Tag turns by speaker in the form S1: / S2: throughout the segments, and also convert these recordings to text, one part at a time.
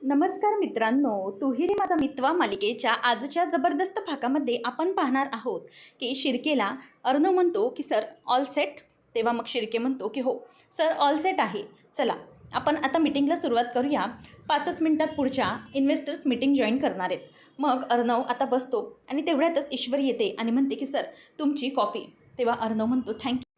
S1: नमस्कार मित्रांनो, तूही रे माझा मितवा मालिकेच्या आजच्या जबरदस्त भागामध्ये आपण पाहणार आहोत की शिर्केला अर्णव म्हणतो की सर ऑल सेट. तेव्हा मग शिर्के म्हणतो की हो सर ऑल सेट आहे, चला आपण आता मीटिंगला सुरुवात करूया. 5च मिनिटात पुढच्या इन्व्हेस्टर्स मीटिंग जॉईन करणार आहेत. मग अर्णव आता बसतो आणि तेवढ्यातच ईश्वरी येते आणि म्हणते की सर तुमची कॉफी. तेव्हा अर्णव म्हणतो थँक्यू.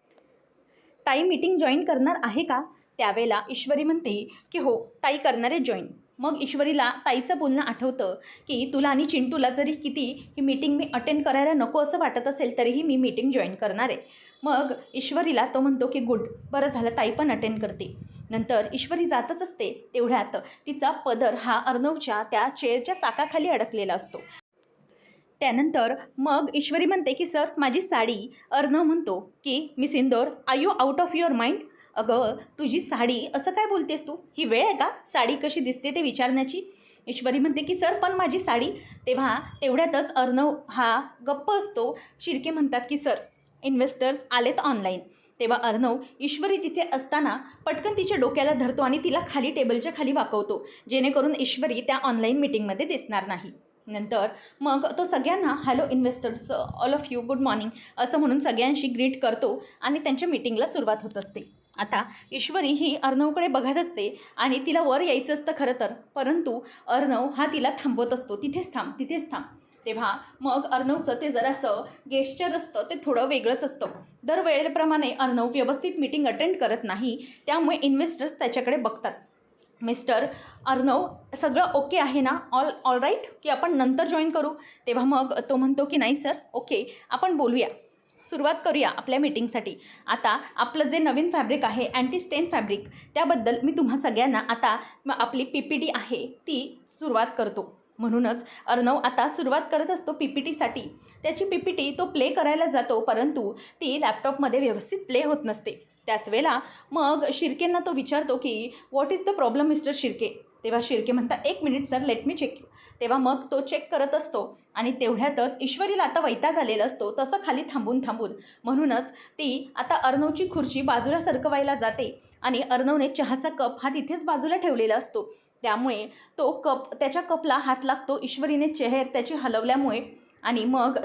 S1: ताई मीटिंग जॉईन करणार आहे का? त्यावेळेला ईश्वरी म्हणते की हो ताई करणार आहे जॉईन. मग ईश्वरीला ताईचं बोलणं आठवतं की तुला आणि चिंटूला जरी किती ही मीटिंग मी अटेंड करायला नको असं वाटत असेल तरीही मी मीटिंग जॉईन करणार आहे. मग ईश्वरीला तो म्हणतो की गुड, बरं झालं ताई पण अटेंड करते. नंतर ईश्वरी जातच असते तेवढ्यात तिचा पदर हा अर्णवच्या त्या चेअरच्या चाकाखाली अडकलेला असतो. त्यानंतर मग ईश्वरी म्हणते की सर माझी साडी. अर्णव म्हणतो की Miss Indore are you out of your mind? अगं तुझी साडी असं काय बोलतेस तू? ही वेळ आहे का साडी कशी दिसते ते विचारण्याची? ईश्वरी म्हणते की सर पण माझी साडी. तेवढ्यातच अर्णव हा गप्प असतो. शिर्के म्हणतात की सर इन्व्हेस्टर्स आलेत ऑनलाईन. तेव्हा अर्णव ईश्वरी तिथे असताना पटकन तिच्या डोक्याला धरतो आणि तिला खाली टेबलच्या खाली वाकवतो, जेणेकरून ईश्वरी त्या ऑनलाईन मीटिंगमध्ये दिसणार नाही. नंतर मग तो सगळ्यांना hello investors all of you good morning असं म्हणून सगळ्यांशी ग्रीट करतो आणि त्यांच्या मीटिंगला सुरुवात होत असते. आता ईश्वरी ही अर्णवकडे बघत असते आणि तिला वर यायचं असतं खरं तर, परंतु अर्णव हा तिला थांबवत असतो, तिथेच थांब तिथेच थांब. तेव्हा मग अर्णवचं ते जरासं गेस्चर असतं ते थोडं वेगळंच असतं. दरवेळेप्रमाणे अर्णव व्यवस्थित मीटिंग अटेंड करत नाही, त्यामुळे इन्व्हेस्टर्स त्याच्याकडे बघतात. मिस्टर अर्णव सगळं ओके आहे ना, ऑल राईट की आपण नंतर जॉईन करू? तेव्हा मग तो म्हणतो की नाही सर ओके, आपण बोलूया, सुरुवात करूया आपल्या मीटिंगसाठी. आता आपलं जे नवीन फॅब्रिक आहे अँटी स्टेन फॅब्रिक, त्याबद्दल मी तुम्हा सगळ्यांना आता आपली PPT आहे ती सुरुवात करतो. म्हणूनच अर्णव आता सुरुवात करत असतो PPTसाठी. त्याची PPT तो प्ले करायला जातो, परंतु ती लॅपटॉपमध्ये व्यवस्थित प्ले होत नसते. त्याच वेळेला मग शिर्केंना तो विचारतो की what is the problem Mister Shirke? तेव्हा शिर्के म्हणतात 1 minute sir let me check. तेव्हा मग तो चेक करत असतो आणि तेवढ्यातच ईश्वरीला आता वैताग आलेला असतो तसं खाली थांबून म्हणूनच ती आता अर्णवची खुर्ची बाजूला सरकवायला जाते आणि अर्णवने चहाचा कप हा तिथेच बाजूला ठेवलेला असतो. त्यामुळे तो कप त्याच्या कपला हात लागतो ईश्वरीने चेहर त्याची हलवल्यामुळे आणि मग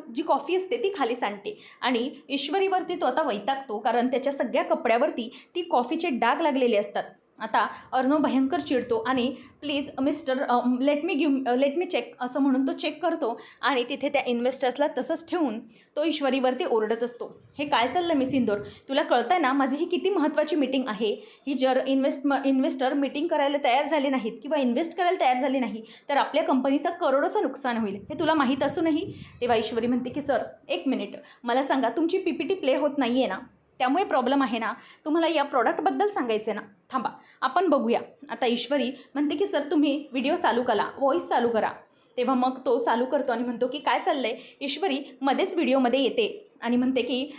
S1: जी कॉफी असते ती खाली सांडते आणि ईश्वरीवरती तो आता वैतागतो, कारण त्याच्या सगळ्या कपड्यावरती ती कॉफीचे डाग लागलेले असतात. आता अर्णव भयंकर चिडतो आणि please Mister let me check असं म्हणून तो चेक करतो आणि तिथे त्या इन्व्हेस्टर्सला तसंच ठेवून तो ईश्वरीवरती ओरडत असतो, हे काय चाललं मिस इंदोर? तुला कळतं आहे ना माझी ही किती महत्त्वाची मीटिंग आहे? ही जर इन्व्हेस्टर मीटिंग करायला तयार झाले नाहीत किंवा इन्व्हेस्ट करायला तयार झाले नाही तर आपल्या कंपनीचं करोडोचं नुकसान होईल, हे तुला माहीत असूनही? तेव्हा ईश्वरी म्हणते की सर 1 मिनिट, मला सांगा तुमची PPT प्ले होत नाही आहे ना, त्यामुळे प्रॉब्लेम आहे ना? तुम्हाला या प्रॉडक्टबद्दल सांगायचं आहे ना? थांबा आपण बघूया. आता ईश्वरी म्हणते की सर तुम्ही व्हिडिओ चालू करा, व्हॉईस चालू करा. तेव्हा मग तो चालू करतो आणि म्हणतो की काय चाललं आहे? ईश्वरी मध्येच व्हिडिओमध्ये येते आणि म्हणते की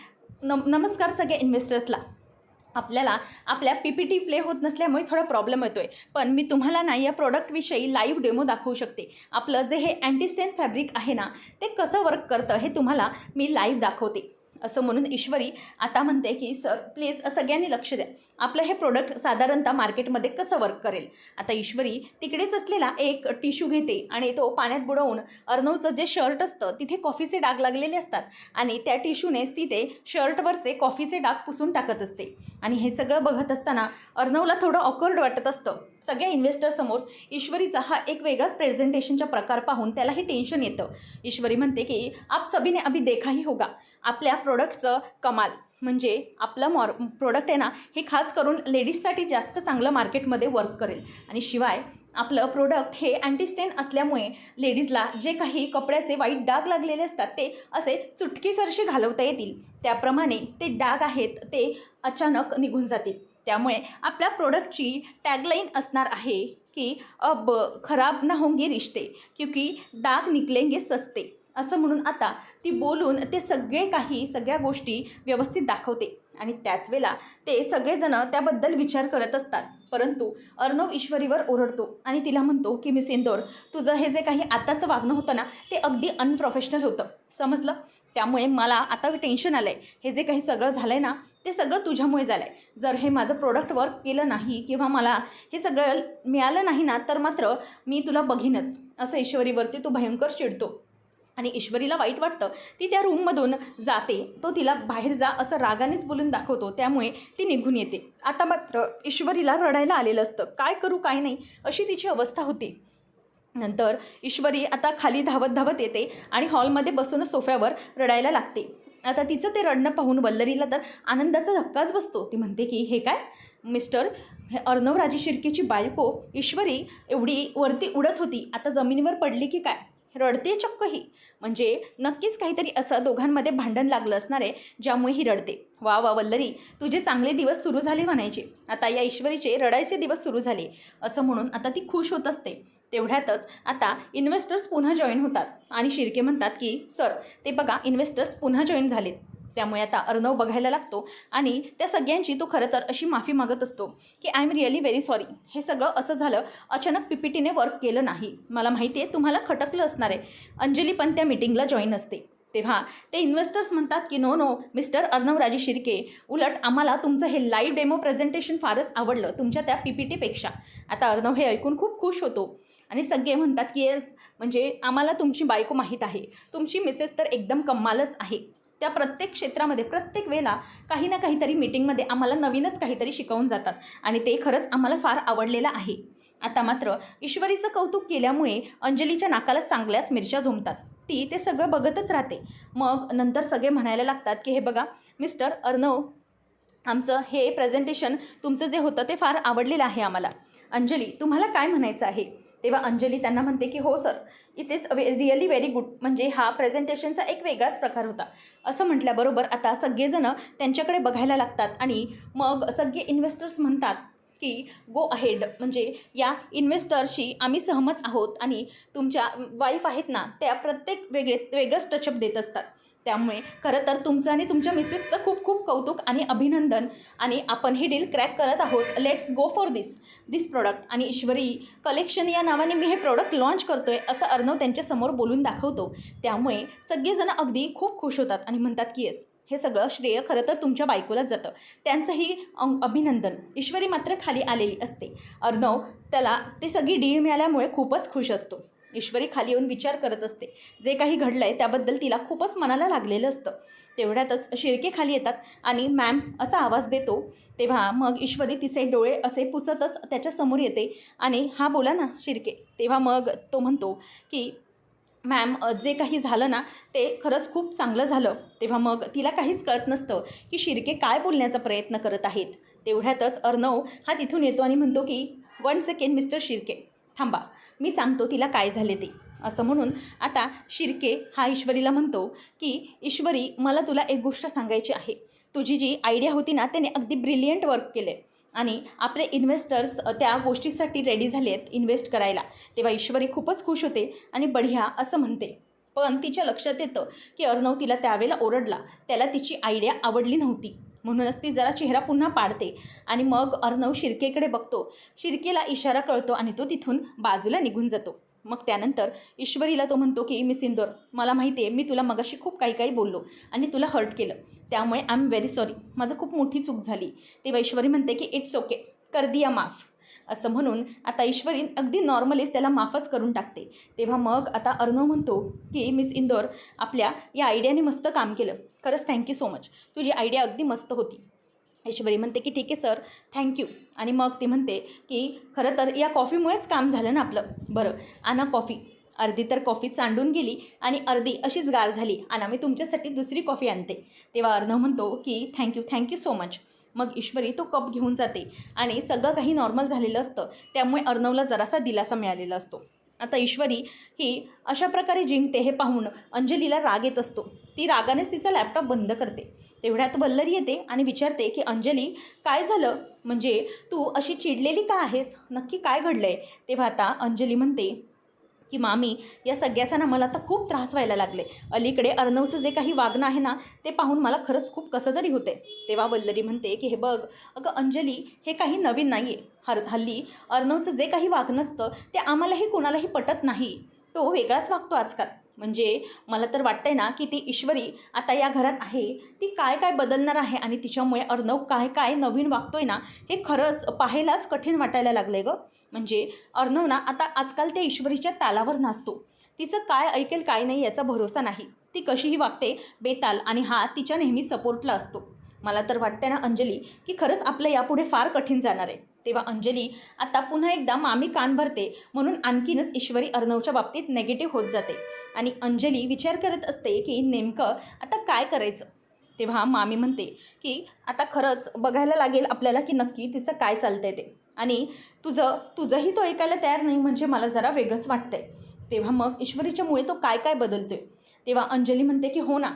S1: नमस्कार सगळ्या इन्व्हेस्टर्सला. आपल्याला आपल्या PPT प्ले होत नसल्यामुळे थोडा प्रॉब्लेम येतो आहे, पण मी तुम्हाला ना या प्रॉडक्टविषयी लाईव्ह डेमो दाखवू शकते. आपलं जे हे अँटी स्टेन फॅब्रिक आहे ना ते कसं वर्क करतं हे तुम्हाला मी लाईव्ह दाखवते. असं म्हणून ईश्वरी आता म्हणते की सर प्लीज सगळ्यांनी लक्ष द्या, आपलं हे प्रोडक्ट साधारणतः मार्केटमध्ये कसं वर्क करेल. आता ईश्वरी तिकडेच असलेला एक टिश्यू घेते आणि तो पाण्यात बुडवून अर्णवचं जे शर्ट असतं तिथे कॉफीचे डाग लागलेले असतात आणि त्या टिश्यूनेच तिथे शर्टवरचे कॉफीचे डाग पुसून टाकत असते. आणि हे सगळं बघत असताना अर्णवला थोडं ऑकवर्ड वाटत असतं. सगळ्या इन्व्हेस्टरसमोर ईश्वरीचा हा एक वेगळाच प्रेझेंटेशनचा प्रकार पाहून त्यालाही टेन्शन येतं. ईश्वरी म्हणते की आप सभी ने अभी देखा ही होगा, आपल्या प्रोडक्टचं कमाल म्हणजे आपलं प्रोडक्ट आहे ना हे खास करून लेडीजसाठी जास्त चांगलं मार्केटमध्ये वर्क करेल. आणि शिवाय आपलं प्रोडक्ट हे अँटीस्टेन असल्यामुळे लेडीजला जे काही कपड्याचे वाईट डाग लागलेले असतात ते असे चुटकीसरशी घालवता येतील, त्याप्रमाणे ते डाग आहेत ते अचानक निघून जातील. त्यामुळे आपल्या प्रोडक्टची टॅगलाईन असणार आहे की अब खराब ना होंगे रिश्ते क्योंकि दाग निकलेंगे सस्ते, असं म्हणून आता ती बोलून ते सगळ्या गोष्टी व्यवस्थित दाखवते. आणि त्याच वेळेला ते सगळेजण त्याबद्दल विचार करत असतात परंतु अर्णव ईश्वरीवर ओरडतो आणि तिला म्हणतो की मिस इंदोर, तुझं हे जे काही आताचं वागणं होतं ना ते अगदी अनप्रोफेशनल होतं, समजलं? त्यामुळे मला आता टेन्शन आलं आहे. हे जे काही सगळं झालं आहे ना ते सगळं तुझ्यामुळे झालं आहे. जर हे माझं प्रोडक्ट वर्क केलं नाही किंवा मला हे सगळं मिळालं नाही ना तर मात्र मी तुला बघीनच, असं ईश्वरीवरती तो भयंकर चिडतो. आणि ईश्वरीला वाईट वाटतं. ती त्या रूममधून जाते. तो तिला बाहेर जा असं रागानेच बोलून दाखवतो. त्यामुळे ती निघून येते. आता मात्र ईश्वरीला रडायला आलेलं असतं. काय करू काय नाही अशी तिची अवस्था होती. नंतर ईश्वरी आता खाली धावत धावत येते आणि हॉलमध्ये बसून सोफ्यावर रडायला लागते. आता तिचं ते रडणं पाहून वल्लरीला तर आनंदाचा धक्काच बसतो. ती म्हणते की हे काय मिस्टर, हे अर्णव राजे शिर्केची बायको ईश्वरी एवढी वरती उडत होती, आता जमिनीवर पडली की काय? रडते चक्क ही. म्हणजे नक्कीच काहीतरी असं दोघांमध्ये भांडण लागलं असणार आहे ज्यामुळे ही रडते. वा वा वल्लरी, तुझे चांगले दिवस सुरू झाले म्हणायचे. आता या ईश्वरीचे रडायचे दिवस सुरू झाले असं म्हणून आता ती खुश होत असते. तेवढ्यातच आता इन्व्हेस्टर्स पुन्हा जॉईन होतात आणि शिर्के म्हणतात की सर, ते बघा इन्व्हेस्टर्स पुन्हा जॉईन झालेत. त्यामुळे आता अर्णव बघायला लागतो आणि त्या सगळ्यांची तो खरं तर अशी माफी मागत असतो की I am really very sorry, हे सगळं असं झालं, अचानक PPTने वर्क केलं नाही, मला माहिती आहे तुम्हाला खटकलं असणार आहे. अंजली पण त्या मीटिंगला जॉईन असते. तेव्हा ते इन्व्हेस्टर्स म्हणतात की नो नो मिस्टर अर्णव राजे शिर्के, उलट आम्हाला तुमचं हे लाईव्ह डेमो प्रेझेंटेशन फारच आवडलं तुमच्या त्या PPTपेक्षा. आता अर्णव हे ऐकून खूप खुश होतो आणि सगळे म्हणतात की येस, म्हणजे आम्हाला तुमची बायको माहीत आहे, तुमची मिसेस तर एकदम कमालच आहे. त्या प्रत्येक क्षेत्रामध्ये प्रत्येक वेळेला काही ना काहीतरी मीटिंगमध्ये आम्हाला नवीनच काहीतरी शिकवून जातात आणि ते खरंच आम्हाला फार आवडलेलं आहे. आता मात्र ईश्वरीचं कौतुक केल्यामुळे अंजलीच्या नाकाला चांगल्याच मिरच्या झोंबतात. ती ते सगळं बघतच राहते. मग नंतर सगळे म्हणायला लागतात की हे बघा मिस्टर अर्णव, आमचं हे प्रेझेंटेशन तुमचं जे होतं ते फार आवडलेलं आहे आम्हाला. अंजली, तुम्हाला काय म्हणायचं आहे? तेव्हा अंजली त्यांना म्हणते की हो sir, it is really very good, म्हणजे हा प्रेझेंटेशनचा एक वेगळाच प्रकार होता. असं म्हटल्याबरोबर आता सगळेजणं त्यांच्याकडे बघायला लागतात आणि मग सगळे इन्व्हेस्टर्स म्हणतात की गो अहेड, म्हणजे या इन्व्हेस्टर्सशी आम्ही सहमत आहोत आणि तुमच्या वाईफ आहेत ना त्या प्रत्येक वेगळंच टचअप देत असतात. त्यामुळे खरं तर तुमचं आणि तुमच्या मिसेसचं खूप खूप कौतुक आणि अभिनंदन, आणि आपण ही डील क्रॅक करत आहोत. Let's go for this product. आणि ईश्वरी कलेक्शन या नावाने मी हे प्रोडक्ट लॉन्च करतोय असं अर्णव त्यांच्यासमोर बोलून दाखवतो. त्यामुळे सगळेजण अगदी खूप खुश होतात आणि म्हणतात की येस, हे सगळं श्रेय खरं तर तुमच्या बायकोलाच जातं, त्यांचंही अभिनंदन. ईश्वरी मात्र खाली आलेली असते. अर्णव त्याला ते सगळी डील मिळाल्यामुळे खूपच खुश असतो. ईश्वरी खाली येऊन विचार करत असते. जे काही घडलं आहे त्याबद्दल तिला खूपच मनाला लागलेलं असतं. तेवढ्यातच शिर्के खाली येतात आणि मॅम असा आवाज देतो. तेव्हा मग ईश्वरी तिचे डोळे असे पुसतच त्याच्यासमोर येते आणि हा बोला ना शिर्के. तेव्हा मग तो म्हणतो की मॅम, जे काही झालं ना ते खरंच खूप चांगलं झालं. तेव्हा मग तिला काहीच कळत नसतं की शिर्के काय बोलण्याचा प्रयत्न करत आहेत. तेवढ्यातच अर्णव हा तिथून येतो आणि म्हणतो की 1 सेकंड मिस्टर शिर्के, थांबा, मी सांगतो तिला काय झाले ते. असं म्हणून आता शिर्के हा ईश्वरीला म्हणतो की ईश्वरी, मला तुला एक गोष्ट सांगायची आहे. तुझी जी आयडिया होती ना त्याने अगदी ब्रिलियंट वर्क केले आणि आपले इन्व्हेस्टर्स त्या गोष्टीसाठी रेडी झाले आहेत इन्व्हेस्ट करायला. तेव्हा ईश्वरी खूपच खुश होते आणि बढिया असं म्हणते. पण तिच्या लक्षात येतं की अर्णव तिला त्यावेळेला ओरडला, त्याला तिची आयडिया आवडली नव्हती. म्हणूनच ती जरा चेहरा पुन्हा पाडते आणि मग अर्णव शिर्केकडे बघतो. शिर्केला इशारा कळतो आणि तो तिथून बाजूला निघून जातो. मग त्यानंतर ईश्वरीला तो म्हणतो की मिस इंदोर, मला माहिती आहे मी तुला मगाशी खूप काही काही बोललो आणि तुला हर्ट केलं, त्यामुळे आय एम व्हेरी सॉरी, माझं खूप मोठी चूक झाली. तेव्हा ईश्वरी म्हणते की इट्स ओके, कर दिया माफ. असं म्हणून आता ईश्वरी अगदी नॉर्मलीच त्याला माफच करून टाकते. तेव्हा मग आता अर्णव म्हणतो की मिस इंदोर, आपल्या या आयडियाने मस्त काम केलं, खरंच थँक्यू सो मच, तुझी आयडिया अगदी मस्त होती. ईश्वरी म्हणते की ठीक आहे सर, थँक्यू. आणि मग ती म्हणते की खरं तर या कॉफीमुळेच काम झालं ना आपलं. बरं आणा कॉफी. अर्धी तर कॉफी सांडून गेली आणि अर्धी अशीच गार झाली. आणा, मी तुमच्यासाठी दुसरी कॉफी आणते. तेव्हा अर्णव म्हणतो की थँक्यू सो मच. मग ईश्वरी तो कप घेऊन जाते आणि सगळं काही नॉर्मल झालेलं असतं. त्यामुळे अर्णवला जरासा दिलासा मिळालेला असतो. आता ईश्वरी ही अशा प्रकारे जिंकते हे पाहून अंजलीला राग येत असतो. ती रागानेच तिचा लॅपटॉप बंद करते. तेवढ्यात वल्लरी येते आणि विचारते की अंजली, काय झालं, म्हणजे तू अशी चिडलेली का आहेस, नक्की काय घडलं आहे? तेव्हा आता अंजली म्हणते की मामी या सगळ्याचा ना मला आता खूप त्रास व्हायला लागले. अलीकडे अर्णवचं जे काही वागणं आहे ना ते पाहून मला खरंच खूप कसं तरी होते. तेव्हा वल्लरी म्हणते की हे बघ अगं अंजली, हे काही नवीन नाही आहे. हल्ली अर्णवचं जे काही वागणं असतं ते आम्हालाही कोणालाही पटत नाही. तो वेगळाच वागतो आजकाल. म्हणजे मला तर वाटतंय ना की ती ईश्वरी आता या घरात आहे, ती काय काय बदलणार आहे आणि तिच्यामुळे अर्णव काय काय नवीन वागतोय ना हे खरंच पाहायलाच कठीण वाटायला लागलं गं. म्हणजे अर्णव ना आता आजकाल त्या ईश्वरीच्या तालावर नाचतो. तिचं काय ऐकेल काय नाही याचा भरोसा नाही. ती कशीही वागते बेताल आणि हा तिच्या नेहमी सपोर्टला असतो. मला तर वाटते ना अंजली की खरंच आपलं यापुढे फार कठीण जाणार आहे. तेव्हा अंजली आता पुन्हा एकदा मामी कान भरते म्हणून आणखीनच ईश्वरी अर्णवच्या बाबतीत नेगेटिव्ह होत जाते आणि अंजली विचार करत असते की नेमकं आता काय करायचं. तेव्हा मामी म्हणते की आता खरंच बघायला लागेल आपल्याला की नक्की तिचं काय चालतंय ते, आणि तुझंही तो ऐकायला तयार नाही म्हणजे मला जरा वेगळंच वाटतंय. तेव्हा मग ईश्वरीच्यामुळे तो काय काय बदलतोय. तेव्हा अंजली म्हणते की हो ना,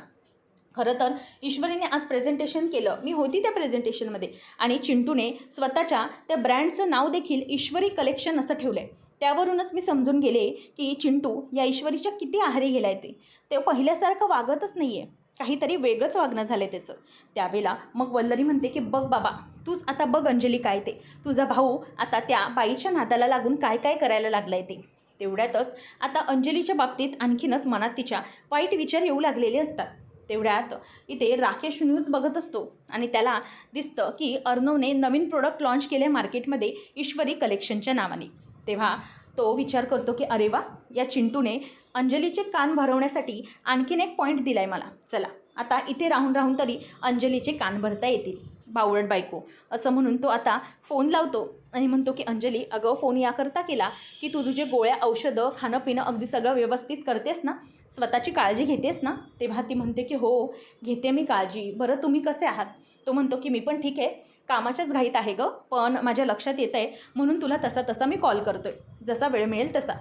S1: खरं तर ईश्वरीने आज प्रेझेंटेशन केलं, मी होती त्या प्रेझेंटेशनमध्ये, आणि चिंटूने स्वतःच्या त्या ब्रँडचं नाव देखील ईश्वरी कलेक्शन असं ठेवलं आहे. त्यावरूनच मी समजून गेले की चिंटू या ईश्वरीच्या किती आहारी गेला आहे. ते पहिल्यासारखं वागतच नाही आहे, काहीतरी वेगळंच वागणं झालं आहे त्याचं. त्यावेळेला मग वल्लरी म्हणते की बघ बाबा, तूच आता बघ अंजली काय ते, तुझा भाऊ आता त्या बाईच्या नादाला लागून काय काय करायला लागला आहे ते. तेवढ्यातच आता अंजलीच्या बाबतीत आणखीनच मनात तिच्या वाईट विचार येऊ लागलेले असतात. तेवढ्यात इथे राकेश न्यूज बघत असतो आणि त्याला दिसतं की अर्णवने नवीन प्रोडक्ट लॉन्च केले मार्केटमध्ये ईश्वरी कलेक्शनच्या नावाने. तेव्हा तो विचार करतो की अरे वा, या चिंटूने अंजलीचे कान भरवण्यासाठी आणखीन एक पॉईंट दिला आहे मला. चला आता इथे राहून राहून तरी अंजलीचे कान भरता येतील, बावळट बायको, असं म्हणून तो आता फोन लावतो आणि म्हणतो की अंजली अगं, फोन याकरता केला की तू तुझे गोळ्या औषधं खाणं पिणं अगदी सगळं व्यवस्थित करतेस ना, स्वतःची काळजी घेतेस ना. तेव्हा ती म्हणते की हो घेते मी काळजी. बरं तुम्ही कसे आहात. तो म्हणतो की मी पण ठीक आहे, कामाच्याच घाईत आहे गं, पण माझ्या लक्षात येतं आहे म्हणून तुला तसा मी कॉल करतो आहे, जसा वेळ मिळेल तसा.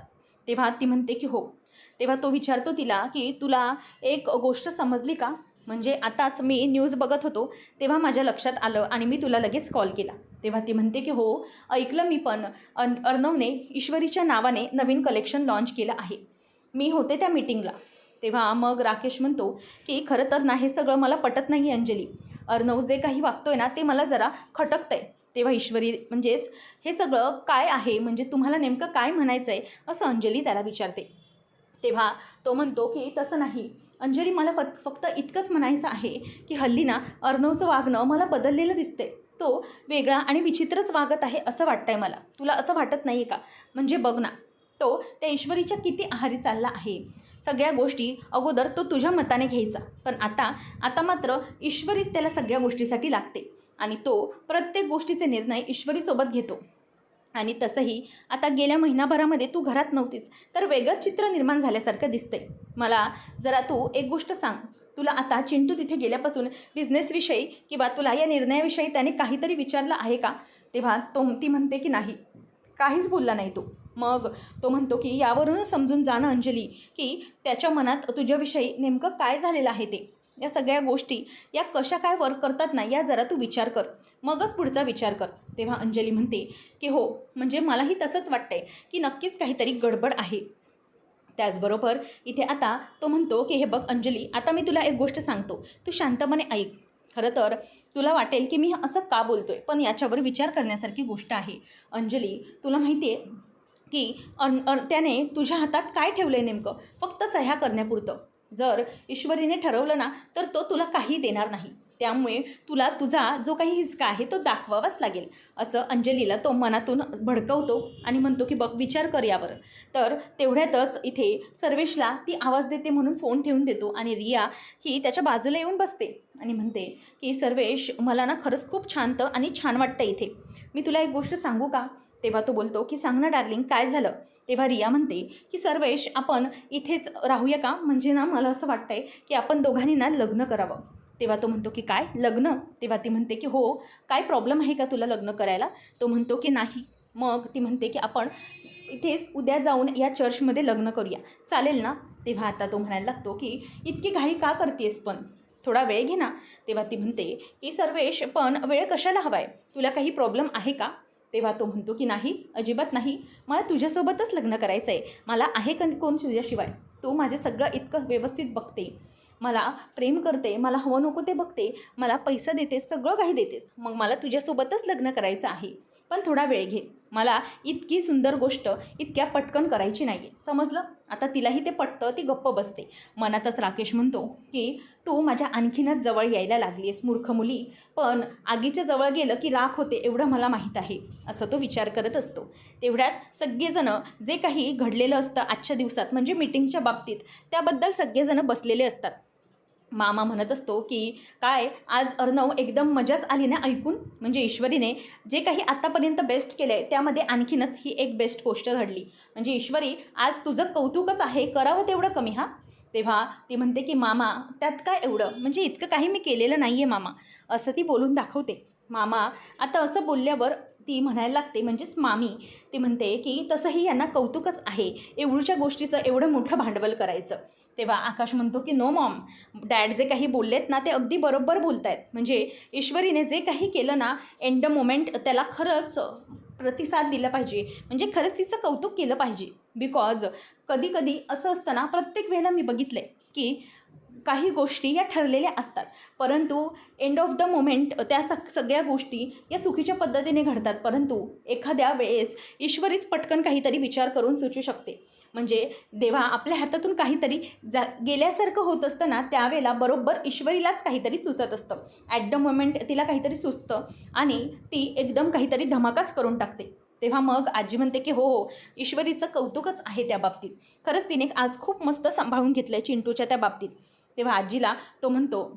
S1: तेव्हा ती म्हणते की हो. तेव्हा तो विचारतो तिला की तुला एक गोष्ट समजली का, म्हणजे आताच मी न्यूज बघत होतो तेव्हा माझ्या लक्षात आलं आणि मी तुला लगेच कॉल केला. तेव्हा ती म्हणते की हो ऐकलं मी पण, अर्णवने ईश्वरीच्या नावाने नवीन कलेक्शन लॉन्च केलं आहे, मी होते त्या मीटिंगला. तेव्हा मग राकेश म्हणतो की खरं तर ना हे सगळं मला पटत नाही अंजली, अर्णव जे काही वागतोय ना ते मला जरा खटकतं आहे. तेव्हा ईश्वरी म्हणजेच हे सगळं काय आहे, म्हणजे तुम्हाला नेमकं काय म्हणायचं आहे असं अंजली त्याला विचारते. तेव्हा तो म्हणतो की तसं नाही अंजली, मला फक्त इतकंच म्हणायचं आहे की हल्ली ना अर्णवचं वागणं मला बदललेलं दिसते, तो वेगळा आणि विचित्रच वागत आहे असं वाटतंय मला. तुला असं वाटत नाही का. म्हणजे बघ ना, तो त्या ईश्वरीच्या किती आहारी चालला आहे. सगळ्या गोष्टी अगोदर तो तुझ्या मताने घ्यायचा, पण आता मात्र ईश्वरीच त्याला सगळ्या गोष्टीसाठी लागते आणि तो प्रत्येक गोष्टीचे निर्णय ईश्वरीसोबत घेतो. आणि तसंही आता गेल्या महिनाभरामध्ये तू घरात नव्हतीस तर वेगळंच चित्र निर्माण झाल्यासारखं दिसतंय. मला जरा तू एक गोष्ट सांग, तुला आता चिंटू तिथे गेल्यापासून बिझनेसविषयी किंवा तुला या निर्णयाविषयी त्याने काहीतरी विचारलं आहे का. तेव्हा ती म्हणते की नाही, काहीच बोलला नाही तो. मग तो म्हणतो की यावरूनच समजून जाणं अंजली की त्याच्या मनात तुझ्याविषयी नेमकं काय झालेलं आहे ते. या सगळ्या गोष्टी या कशा काय वर्क करतात ना, या जरा तू विचार कर, मगच पुढचा विचार कर. तेव्हा अंजली म्हणते की हो, म्हणजे मलाही तसंच वाटतंय की नक्कीच काहीतरी गडबड आहे. त्याचबरोबर इथे आता तो म्हणतो की हे बघ अंजली, आता मी तुला एक गोष्ट सांगतो, तू शांतपणे ऐक. खरं तर तुला वाटेल की मी असं का बोलतोय, पण याच्यावर विचार करण्यासारखी गोष्ट आहे. अंजली, तुला माहिती आहे की त्याने तुझ्या हातात काय ठेवलं आहे नेमकं, फक्त सह्या करण्यापुरतं. जर ईश्वरीने ठरवलं ना तर तो तुला काही देणार नाही, त्यामुळे तुला तुझा जो काही हिसका आहे तो दाखवावाच लागेल, असं अंजलीला तो मनातून भडकवतो आणि म्हणतो की बघ विचार कर यावर. तर तेवढ्यातच इथे सर्वेशला ती आवाज देते म्हणून फोन ठेवून देतो आणि रिया ही त्याच्या बाजूला येऊन बसते आणि म्हणते की सर्वेश, मला ना खरंच खूप शांत आणि छान वाटतं इथे, मी तुला एक गोष्ट सांगू का. तेव्हा तो बोलतो की सांग ना डार्लिंग, काय झालं. तेव्हा रिया म्हणते की सर्वेश, आपण इथेच राहूया का, म्हणजे ना मला असं वाटतंय की आपण दोघांनी ना लग्न करावं. तेव्हा तो म्हणतो की काय लग्न. तेव्हा ती म्हणते की हो, काय प्रॉब्लेम आहे का तुला लग्न करायला. तो म्हणतो की नाही. मग ती म्हणते की आपण इथेच उद्या जाऊन या चर्चमध्ये लग्न करूया, चालेल ना. तेव्हा आता तो म्हणायला लागतो की इतकी घाई का करतेस, पण थोडा वेळ घे ना. तेव्हा ती म्हणते की सर्वेश, पण वेळ कशाला हवा आहे, तुला काही प्रॉब्लेम आहे का. तेव्हा तो म्हणतो की नाही, अजिबात नाही, मला तुझ्यासोबतच लग्न करायचं आहे. मला आहे कोण तुझ्याशिवाय? तू माझे सगळं इतकं व्यवस्थित बघते, मला प्रेम करते, मला हवं नको ते बघते, मला पैसा देतेस, सगळं काही देतेस, मग मला तुझ्यासोबतच लग्न करायचं आहे. पण थोडा वेळ घे, मला इतकी सुंदर गोष्ट इतक्या पटकन करायची नाही आहे, समजलं? आता तिलाही ते पटतं, ती गप्प बसते. मनातच राकेश म्हणतो की तू माझ्या आणखीनच जवळ यायला लागली आहेस मूर्ख मुली, पण आगीच्या जवळ गेलं की राख होते एवढं मला माहीत आहे, असं तो विचार करत असतो. तेवढ्यात सगळेजणं जे काही घडलेलं असतं आजच्या दिवसात म्हणजे मीटिंगच्या बाबतीत, त्याबद्दल सगळेजणं बसलेले असतात. मामा म्हणत असतो की काय आज अर्णव एकदम मजाच आली ना ऐकून, म्हणजे ईश्वरीने जे काही आत्तापर्यंत बेस्ट केलं आहे त्यामध्ये आणखीनच ही एक बेस्ट गोष्ट घडली. म्हणजे ईश्वरी आज तुझं कौतुकच आहे, करावं तेवढं कमी. हां, तेव्हा ती म्हणते की मामा त्यात काय एवढं, म्हणजे इतकं काही मी केलेलं नाही आहे मामा, असं ती बोलून दाखवते. मामा आता असं बोलल्यावर ती म्हणायला लागते, म्हणजेच मामी ती म्हणते की तसंही यांना कौतुकच आहे, एवढ्याच्या गोष्टीचं एवढं मोठं भांडवल करायचं. तेव्हा आकाश म्हणतो की नो मॉम, डॅड जे काही बोललेत ना ते अगदी बरोबर बोलत आहेत. म्हणजे ईश्वरीने जे काही केलं ना एंड द मोमेंट त्याला खरंच प्रतिसाद दिला पाहिजे, म्हणजे खरंच तिचं कौतुक केलं पाहिजे. बिकॉज कधी कधी असं असतं ना, प्रत्येक वेळेला मी बघितलं आहे की काही गोष्टी या ठरलेल्या असतात, परंतु एंड ऑफ द मोमेंट त्या सगळ्या गोष्टी या चुकीच्या पद्धतीने घडतात. परंतु एखाद्या वेळेस ईश्वरीच पटकन काहीतरी विचार करून सुचू शकते. म्हणजे देवा आपल्या हातातून काहीतरी गेल्यासारखं होत असतं ना, त्यावेळेला बरोबर ईश्वरीलाच काहीतरी सुचत असतं. ॲट द मोमेंट तिला काहीतरी सुचतं आणि ती एकदम काहीतरी धमाकाच करून टाकते. तेव्हा मग आजी म्हणते की हो हो, ईश्वरीचं कौतुकच आहे त्या बाबतीत, खरंच तिने आज खूप मस्त सांभाळून घेतलं आहे चिंटूच्या त्या बाबतीत. तेव्हा आजीला तो म्हणतो,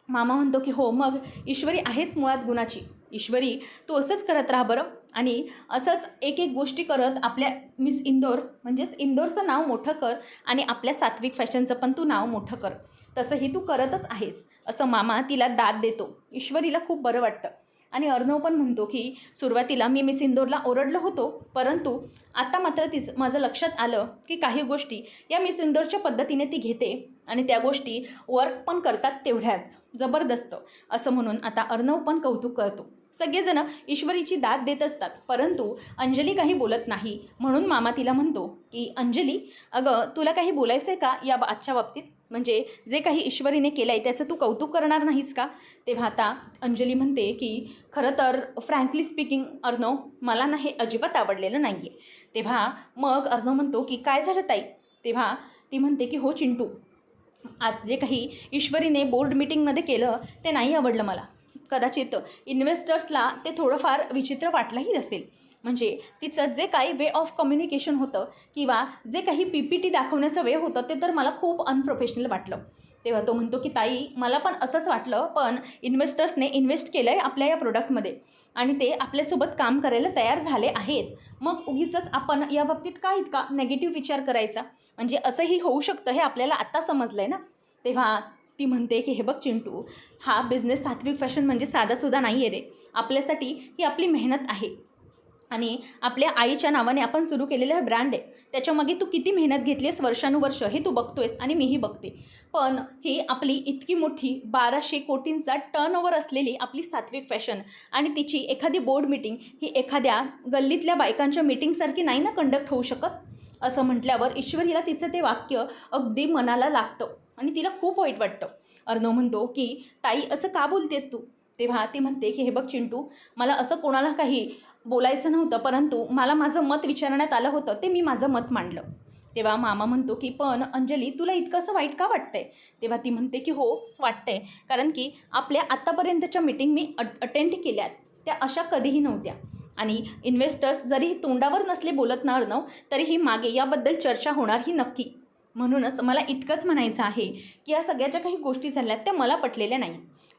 S1: मामा म्हणतो की हो, मग ईश्वरी आहेच मुळात गुणाची. ईश्वरी तू असंच करत राहा बरं, आणि असंच एक एक गोष्टी करत आपल्या मिस इंदोर म्हणजेच इंदोरचं नाव मोठं कर आणि आपल्या सात्विक फॅशनचं पण तू नाव मोठं कर. तसंही तू करतच आहेस, असं मामा तिला दाद देतो. ईश्वरीला खूप बरं वाटतं. आणि अर्णव पण म्हणतो की सुरुवातीला मी मिस इंदोरला ओरडलो होतो, परंतु आता मात्र माझं लक्षात आलं की काही गोष्टी या मिस इंदोरच्या पद्धतीने ती घेते आणि त्या गोष्टी वर्क पण करतात तेवढ्याच जबरदस्त, असं म्हणून आता अर्णव पण कौतुक करतो. सगळेजण ईश्वरीची दाद देत असतात, परंतु अंजली काही बोलत नाही. म्हणून मामा तिला म्हणतो की अंजली, अगं तुला काही बोलायचं आहे का या आजच्या बाबतीत, म्हणजे जे काही ईश्वरीने केलं आहे त्याचं तू कौतुक करणार नाहीस का? तेव्हा आता अंजली म्हणते की खरं तर फ्रँकली स्पीकिंग अर्णव, मला ना हे अजिबात आवडलेलं नाही आहे. तेव्हा मग अर्णव म्हणतो की काय झालं ताई? तेव्हा ती म्हणते की हो चिंटू, आज जे काही ईश्वरीने बोर्ड मीटिंगमध्ये केलं ते नाही आवडलं मला. कदाचित इन्व्हेस्टर्सला ते थोडंफार विचित्र वाटलंही असेल. म्हणजे तिचं जे काही वे ऑफ कम्युनिकेशन होतं किंवा जे काही PPT दाखवण्याचं वे होतं ते तर मला खूप अनप्रोफेशनल वाटलं. तेव्हा तो म्हणतो की ताई मला पण असंच वाटलं, पण इन्व्हेस्टर्सने इन्व्हेस्ट केलं आहे आपल्या या प्रोडक्टमध्ये आणि ते आपल्यासोबत काम करायला तयार झाले आहेत. मग उगीचच आपण या बाबतीत का इतका नेगेटिव्ह विचार करायचा, म्हणजे असंही होऊ शकतं हे आपल्याला आत्ता समजलं आहे ना. तेव्हा ती म्हणते की हे बघ चिंटू, हा बिझनेस सात्विक फॅशन म्हणजे साधासुद्धा नाही आहे रे. आपल्यासाठी ही आपली मेहनत आहे आणि आपल्या आईच्या नावाने आपण सुरू केलेलं हे ब्रँड आहे. त्याच्यामागे तू किती मेहनत घेतली आहेस वर्षानुवर्ष हे तू बघतोयस आणि मीही बघते. पण ही आपली इतकी मोठी 1200 कोटींचा टर्नओव्हर असलेली आपली सात्विक फॅशन आणि तिची एखादी बोर्ड मीटिंग ही एखाद्या गल्लीतल्या बायकांच्या मीटिंगसारखी नाही ना कंडक्ट होऊ शकत. असं म्हटल्यावर ईश्वरीला तिचं ते वाक्य अगदी मनाला लागतं आणि तिला खूप वाईट वाटतं. अर्णव म्हणतो की ताई असं का बोलतेस तू? तेव्हा ती म्हणते की हे बघ चिंटू, मला असं कोणाला काही बोलायचं नव्हतं, परंतु मला माझं मत विचारण्यात आलं होतं, ते मी माझं मत मांडलं. तेव्हा मामा म्हणतो की पण अंजली तुला इतकं असं वाईट का वाटतंय? तेव्हा ती म्हणते की हो वाटतंय, कारण की आपल्या आत्तापर्यंतच्या मीटिंग मी अटेंड केल्यात त्या अशा कधीही नव्हत्या आणि इन्व्हेस्टर्स जरी तोंडावर नसले बोलत ना अर्णव, तरीही मागे याबद्दल चर्चा होणार ही नक्की. म्हणूनच मला इतकंच म्हणायचं आहे की या सगळ्या ज्या काही गोष्टी झाल्यात त्या मला पटलेल्या नाही.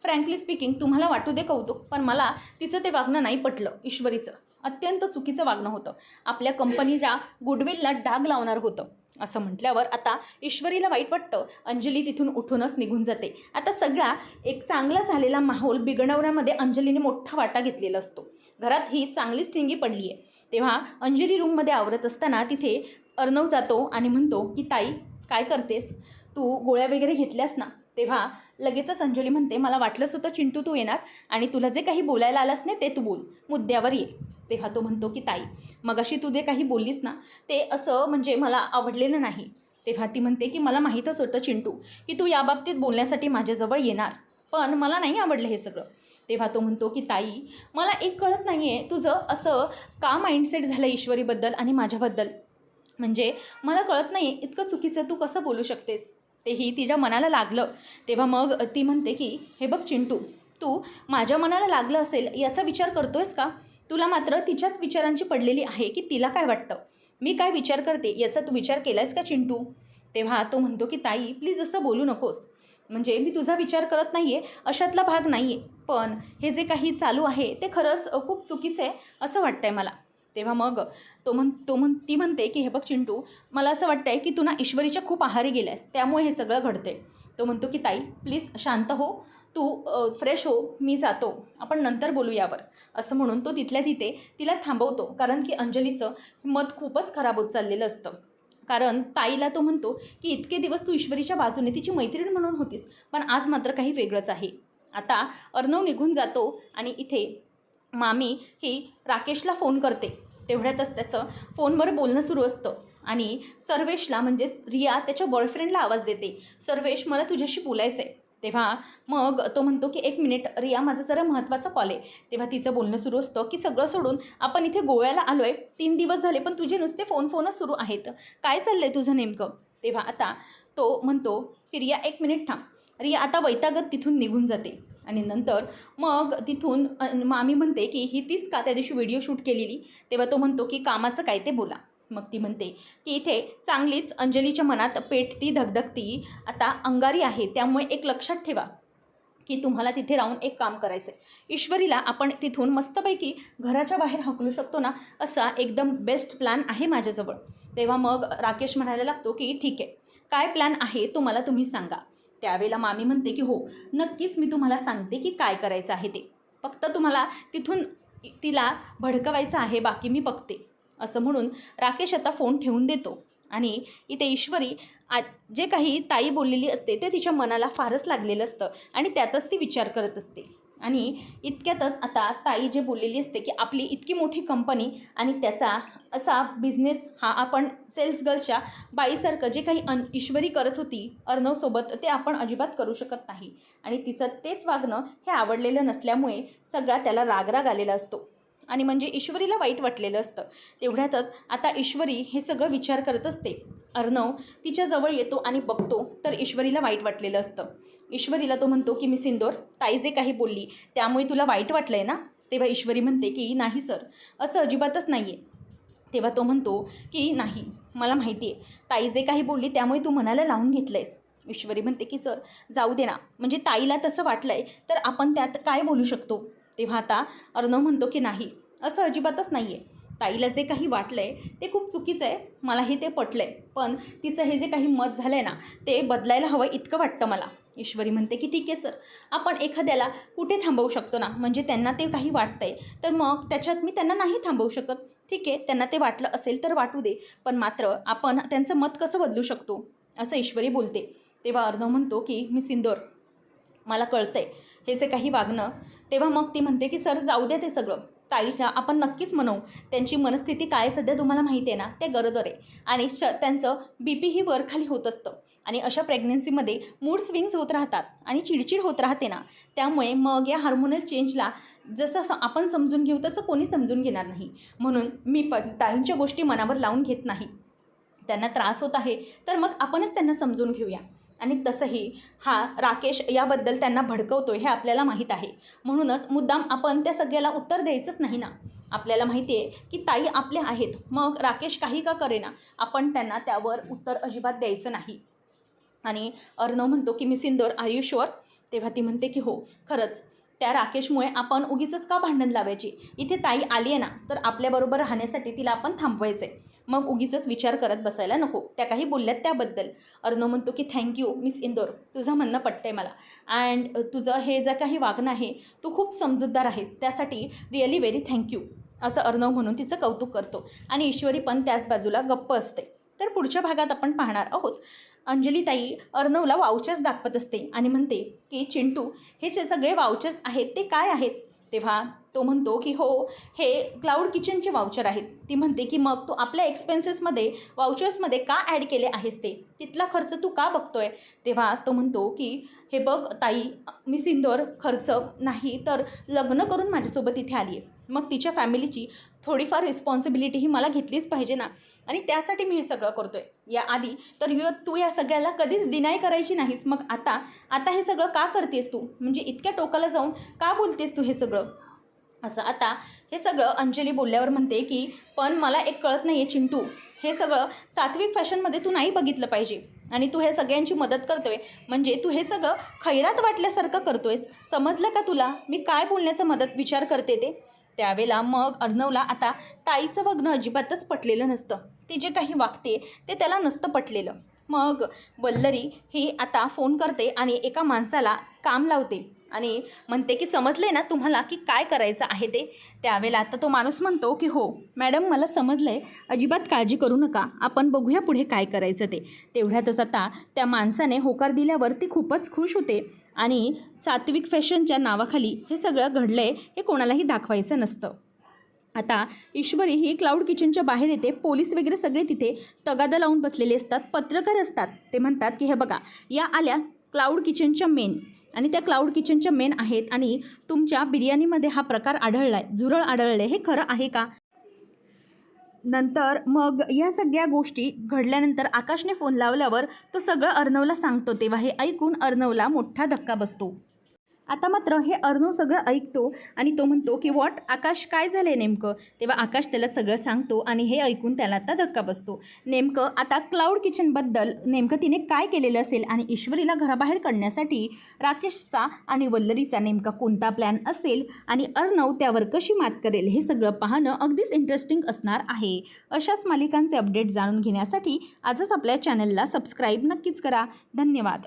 S1: फ्रँकली स्पीकिंग तुम्हाला वाटू दे कौतुक, पण मला तिचं ते वागणं नाही पटलं. ईश्वरीचं अत्यंत चुकीचं वागणं होतं, आपल्या कंपनीच्या गुडविलला डाग लावणार होतं. असं म्हटल्यावर आता ईश्वरीला वाईट वाटतं. अंजली तिथून उठूनच निघून जाते. आता सगळा एक चांगला झालेला माहोल बिघडवण्यामध्ये अंजलीने मोठा वाटा घेतलेला असतो. घरात ही चांगलीच ठिंगी पडली आहे. तेव्हा अंजली रूममध्ये आवरत असताना तिथे अर्णव जातो आणि म्हणतो की ताई काय करतेस तू, गोळ्या वगैरे घेतल्यास ना? तेव्हा लगेचच अंजली म्हणते मला वाटलंच होतं चिंटू तू येणार आणि तुला जे काही बोलायला आलास नाही ते तू बोल, मुद्द्यावर ये. तेव्हा तो म्हणतो की ताई, मगाशी तू जे काही बोललीस ना ते असं म्हणजे मला आवडलेलं नाही. तेव्हा ती म्हणते की मला माहीतच होतं चिंटू की तू याबाबतीत बोलण्यासाठी माझ्याजवळ येणार, पण मला नाही आवडलं हे सगळं. तेव्हा तो म्हणतो की ताई, मला एक कळत नाही आहे तुझं असं का माइंडसेट झालं ईश्वरीबद्दल आणि माझ्याबद्दल. म्हणजे मला कळत नाही इतकं चुकीचं तू कसं बोलू शकतेस. तेही तिच्या मनाला लागलं. तेव्हा मग ती म्हणते की हे बघ चिंटू, तू माझ्या मनाला लागलं असेल याचा विचार करतोयस का? तुला मात्र तिच्याच विचारांची पडलेली आहे की तिला काय वाटतं, मी काय विचार करते याचा तू विचार केलायस का चिंटू? तेव्हा तो म्हणतो की ताई प्लीज असं बोलू नकोस. म्हणजे मी तुझा विचार करत नाही आहे अशातला भाग नाही आहे, पण हे जे काही चालू आहे ते खरंच खूप चुकीचं आहे असं वाटतं आहे मला. तेव्हा मग ती म्हणते की हे बघ चिंटू, मला असं वाटतं आहे की तू ना ईश्वरीच्या खूप आहारी गेल्यास त्यामुळे हे सगळं घडते. तो म्हणतो की ताई प्लीज शांत हो, तू फ्रेश हो, मी जातो, आपण नंतर बोलू यावर. असं म्हणून तो तिथल्या तिथे तिला थांबवतो, कारण की अंजलीचं मत खूपच खराब होत चाललेलं असतं. कारण ताईला तो म्हणतो की इतके दिवस तू ईश्वरीच्या बाजूने तिची मैत्रीण म्हणून होतीस, पण आज मात्र काही वेगळंच आहे. आता अर्णव निघून जातो आणि इथे मामी ही राकेशला फोन करते. तेवढ्यातच त्याचं फोनवर बोलणं सुरू असतं आणि सर्वेशला म्हणजेच रिया त्याच्या बॉयफ्रेंडला आवाज देते, सर्वेश मला तुझ्याशी बोलायचं आहे. तेव्हा मग तो म्हणतो की एक मिनिट रिया, माझा जरा महत्त्वाचा कॉल आहे. तेव्हा तिचं बोलणं सुरू असतं की सगळं सोडून आपण इथे गोव्याला आलो आहे, 3 दिवस झाले पण तुझे नुसते फोनच सुरू आहेत, काय चाललं आहे तुझं नेमकं? तेव्हा आता तो म्हणतो की रिया एक मिनिट थांब. रिया आता वैतागत तिथून निघून जाते आणि नंतर मग तिथून मामी म्हणते की ही तीच का त्या दिवशी व्हिडिओ शूट केलेली? तेव्हा तो म्हणतो की कामाचं काय ते बोला. मग ती म्हणते की इथे चांगलीच अंजलीच्या मनात पेटती धगधगती आता अंगारी आहे, त्यामुळे एक लक्षात ठेवा की तुम्हाला तिथे राहून एक काम करायचं आहे. ईश्वरीला आपण तिथून मस्तपैकी घराच्या बाहेर हकलू शकतो ना, असा एकदम बेस्ट प्लॅन आहे माझ्याजवळ. तेव्हा मग राकेश म्हणायला लागतो की ठीक आहे, काय प्लॅन आहे तो मला तुम्ही सांगा. त्यावेळेला मामी म्हणते की हो नक्कीच, मी तुम्हाला सांगते की काय करायचं आहे ते, फक्त तुम्हाला तिथून तिला भडकवायचं आहे, बाकी मी बघते. असं म्हणून राकेश आता फोन ठेवून देतो आणि इथे ईश्वरी जे काही ताई बोललेली असते ते तिच्या मनाला फारच लागलेलं असतं आणि त्याचाच ती विचार करत असते. आणि इतक्यातच आता ताई जे बोललेली असते की आपली इतकी मोठी कंपनी आणि त्याचा असा बिझनेस हा आपण सेल्स गर्लच्या बाईसारखं जे काही ईश्वरी करत होती अर्णवसोबत ते आपण अजिबात करू शकत नाही. आणि तिचं तेच वागणं हे आवडलेलं नसल्यामुळे सगळा त्याला राग आलेला असतो आणि म्हणजे ईश्वरीला वाईट वाटलेलं असतं. तेवढ्यातच आता ईश्वरी हे सगळं विचार करत असते. अर्णव तिच्याजवळ येतो आणि बघतो तर ईश्वरीला वाईट वाटलेलं असतं. ईश्वरीला तो म्हणतो की मिस इंदोर, ताई जे काही बोलली त्यामुळे तुला वाईट वाटलं आहे ना? तेव्हा ईश्वरी म्हणते की नाही सर, असं अजिबातच नाही आहे. तेव्हा तो म्हणतो की नाही, मला माहिती आहे ताई जे काही बोलली त्यामुळे तू मनाला लावून घेतलं आहेस. ईश्वरी म्हणते की सर जाऊ दे ना, म्हणजे ताईला तसं वाटलं आहे तर आपण त्यात काय बोलू शकतो. तेव्हा आता अर्णव म्हणतो की नाही, असं अजिबातच नाही आहे, ताईला जे काही वाटलं आहे ते खूप चुकीचं आहे, मलाही ते पटलं आहे, पण तिचं हे जे काही मत झालं आहे ना ते बदलायला हवं इतकं वाटतं मला. ईश्वरी म्हणते की ठीक आहे सर, आपण एखाद्याला कुठे थांबवू शकतो ना, म्हणजे त्यांना ते काही वाटतं आहे तर मग त्याच्यात मी त्यांना नाही थांबवू शकत. ठीक आहे, त्यांना ते वाटलं असेल तर वाटू दे, पण मात्र आपण त्यांचं मत कसं बदलू शकतो, असं ईश्वरी बोलते. तेव्हा अर्णव म्हणतो की मी सिंदोर, मला कळतं आहे हे जे काही वागणं. तेव्हा मग ती म्हणते की सर जाऊ द्या ते सगळं, ताईच्या आपण नक्कीच म्हणू, त्यांची मनस्थिती काय सध्या तुम्हाला माहिती आहे ना, ते गरोदर आहे आणि त्यांचं BP ही वरखाली होत असतं आणि अशा प्रेग्नन्सीमध्ये मूड स्विंग्स होत राहतात आणि चिडचिड होत राहते ना, त्यामुळे मग या हार्मोनल चेंजला जसं आपण समजून घेऊ तसं कोणी समजून घेणार नाही. म्हणून मी ताईंच्या गोष्टी मनावर लावून घेत नाही. त्यांना त्रास होत आहे तर मग आपणच त्यांना समजून घेऊया. आणि तसंही हा राकेश याबद्दल त्यांना भडकवतो हे आपल्याला माहीत आहे, म्हणूनच मुद्दाम आपण त्या सगळ्याला उत्तर द्यायचंच नाही ना. आपल्याला माहिती आहे की ताई आपल्या आहेत, मग राकेश काही का करेना, आपण त्यांना त्यावर उत्तर अजिबात द्यायचं नाही. आणि अर्णव म्हणतो की Miss Indore are you sure? तेव्हा ती म्हणते की हो खरंच, त्या राकेशमुळे आपण उगीचच का भांडण लावायची, इथे ताई आली आहे ना तर आपल्याबरोबर राहण्यासाठी तिला आपण थांबवायचं आहे, मग उगीचच विचार करत बसायला नको, त्या काही बोलल्यात त्याबद्दल. अर्णव म्हणतो की थँक्यू मिस इंदोर, तुझं म्हणणं पटतंय मला अँड तुझं हे जे काही वागणं आहे तू खूप समजूतदार आहेस, त्यासाठी रिअली व्हेरी थँक्यू, असं अर्णव म्हणून तिचं कौतुक करतो. आणि ईश्वरी पण त्याच बाजूला गप्प असते. तर पुढच्या भागात आपण पाहणार आहोत अंजलीताई अर्णवला वाउचर्स दाखवत असते आणि म्हणते की चिंटू, हे जे सगळे वाउचर्स आहेत ते काय आहेत, तेव्हा तो म्हणतो की हो, हे क्लाउड किचनचे वाउचर आहेत. ती म्हणते की मग तू आपल्या एक्सपेन्सेसमध्ये वाउचर्समध्ये का ॲड केले आहेस ते, तिथला खर्च तू का बघतोय? तेव्हा तो म्हणतो की हे बघ ताई, मी सिंदूर खर्च नाही तर लग्न करून माझ्यासोबत इथे आली आहे. मग तिच्या फॅमिलीची थोडीफार रिस्पॉन्सिबिलिटी ही मला घेतलीच पाहिजे ना, आणि त्यासाठी मी हे सगळं करतोय. याआधी तर तू या सगळ्याला कधीच डिनाय करायची नाहीस, मग आता हे सगळं का करतेस तू? म्हणजे इतक्या टोकाला जाऊन का बोलतेस तू हे सगळं? असं आता हे सगळं अंजली बोलल्यावर म्हणते की पण मला एक कळत नाही आहे चिंटू, हे सगळं सात्विक फॅशनमध्ये तू नाही बघितलं पाहिजे आणि तू हे सगळ्यांची मदत करतोय, म्हणजे तू हे सगळं खैरात वाटल्यासारखं करतोयस. समजलं का तुला मी काय बोलण्याचा विचार करते ते? त्यावेळेला मग अर्णवला आता ताईचं वागणं अजिबातच पटलेलं नसतं. ती जे काही वागते ते त्याला नसतं पटलेलं. मग वल्लरी ही आता फोन करते आणि एका माणसाला काम लावते आणि म्हणते की समजले ना तुम्हाला की काय करायचं आहे ते? त्यावेळेला आता तो माणूस म्हणतो की हो मॅडम, मला समजलं आहे, अजिबात काळजी करू नका, आपण बघूया पुढे काय करायचं ते. तेवढ्यातच आता त्या माणसाने होकार दिल्यावर ती खूपच खुश होते आणि सात्विक फॅशनच्या नावाखाली हे सगळं घडलं आहे हे कोणालाही दाखवायचं नसतं. आता ईश्वरी ही क्लाउड किचनच्या बाहेर येते. पोलीस वगैरे सगळे तिथे तगादा लावून बसलेले असतात, पत्रकार असतात. ते म्हणतात की हे बघा, या आल्या क्लाउड किचनच्या मेन, आणि त्या क्लाउड किचनच्या मेन आहेत आणि तुमच्या बिर्याणीमध्ये हा प्रकार आढळला आहे, झुरळ आढळले, हे खरं आहे का? नंतर मग या सगळ्या गोष्टी घडल्यानंतर आकाशने फोन लावल्यावर तो सगळं अर्णवला सांगतो. तेव्हा हे ऐकून अर्णवला मोठा धक्का बसतो. आता मात्र हे अर्णव सगळं ऐकतो आणि तो म्हणतो की व्हॉट आकाश, काय झालं आहे नेमकं? तेव्हा आकाश त्याला सगळं सांगतो आणि हे ऐकून त्याला आता धक्का बसतो. नेमकं आता क्लाउड किचनबद्दल नेमकं तिने काय केलेलं असेल आणि ईश्वरीला घराबाहेर काढण्यासाठी राकेशचा आणि वल्लरीचा नेमका कोणता प्लॅन असेल आणि अर्णव त्यावर कशी मात करेल, हे सगळं पाहणं अगदीच इंटरेस्टिंग असणार आहे. अशाच मालिकांचे अपडेट जाणून घेण्यासाठी आजच आपल्या चॅनलला सबस्क्राईब नक्कीच करा. धन्यवाद.